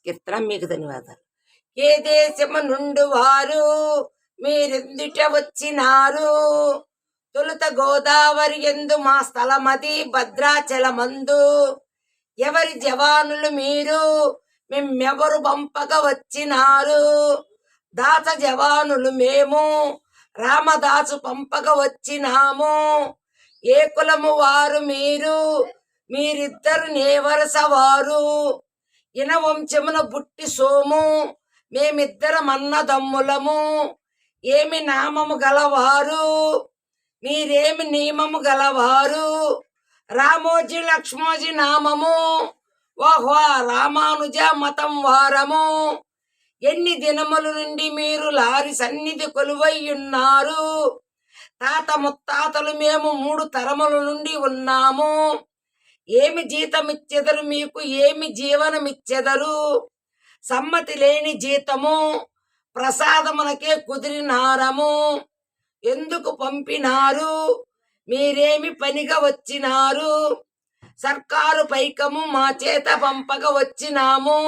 కీర్తన మీకు ధన్యవాదాలు. ఏ దేశము నుండి వారు మీరెందుట వచ్చినారు, తొలుత గోదావరి ఎందు మా స్థలమది భద్రాచలమందు. ఎవరి జవానులు మీరు, మేమెవరు పంపక వచ్చినారు, దాస జవానులు మేము, రామదాసు పంపక వచ్చినాము. ఏ కులము వారు మీరు, మీరిద్దరు నేవరస వారు, ఇన వంశమున బుట్టి సోము, మేమిద్దరం అన్నదమ్ములము. ఏమి నామము గలవారు, మీరేమి నియమము గలవారు, రామోజీ లక్ష్మోజీ నామము, ఓహో రామానుజ మతం వారము. ఎన్ని దినముల నుండి మీరు లారి సన్నిధి కొలువయ్యున్నారు, తాత ముత్తాతలు మేము 3 తరముల నుండి ఉన్నాము. ఏమి జీతమిచ్చెదరు మీకు, ఏమి జీవనమిచ్చెదరు, సమ్మతి లేని జీతము, ప్రసాదమునకే కుదిరినారము. ఎందుకు పంపినారు, మీరేమి పనిగా వచ్చినారు, సర్కారు పైకము మా చేత పంపక వచ్చినాము.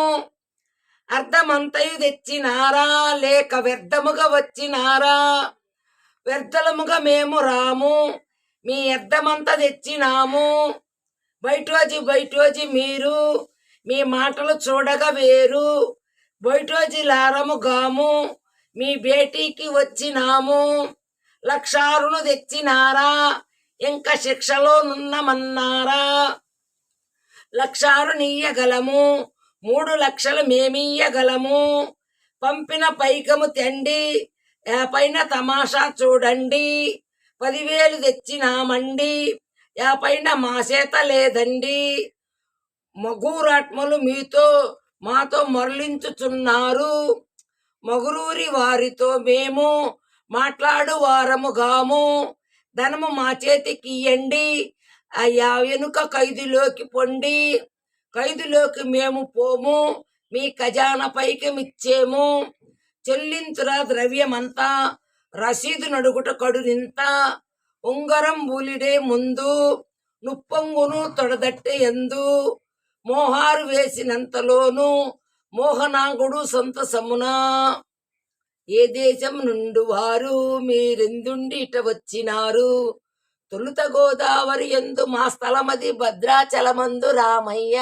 అర్థమంతయు తెచ్చినారా, లేక వ్యర్థముగా వచ్చినారా, వ్యర్థలముగా మేము రాము, మీ అర్థమంతా తెచ్చినాము. బయటోజి మీరు, మీ మాటలు చూడగా వేరు, బయటోజి లారము గాము, మీ భేటీకి వచ్చినాము. లక్షారును తెచ్చినారా, ఇంకా శిక్షలో నున్నమన్నారా. లక్షారు నీయగలము, 3 లక్షలు మేమియ్యగలము. పంపిన పైకము తెండి, పైన తమాషా చూడండి. 10,000 తెచ్చినామండి, పైన మా చేత లేదండి. మగూరాత్మలు మాతో మరలించుచున్నారు, మగురూరి వారితో మేము మాట్లాడు వారము గాము. ధనము మా చేతికి ఇయ్యండి, అయ్యా వెనుక ఖైదులోకి పొండి. ఖైదులోకి మేము పోము, మీ ఖజానా పైకమిచ్చేము. చెల్లించురా ద్రవ్యమంతా, రసీదు నడుగుట కడునింత. ఉంగరం బూలిడే ముందు, నుప్పొంగును తొడదట్టె ఎందు. మోహారు వేసినంతలోను, మోహనాంగుడు సంతసమునా. ఏ దేశం నుండి వారు మీరెందుండి ఇట వచ్చినారు, తొలుత గోదావరి ఎందు మా స్థలమది భద్రాచలమందు రామయ్య.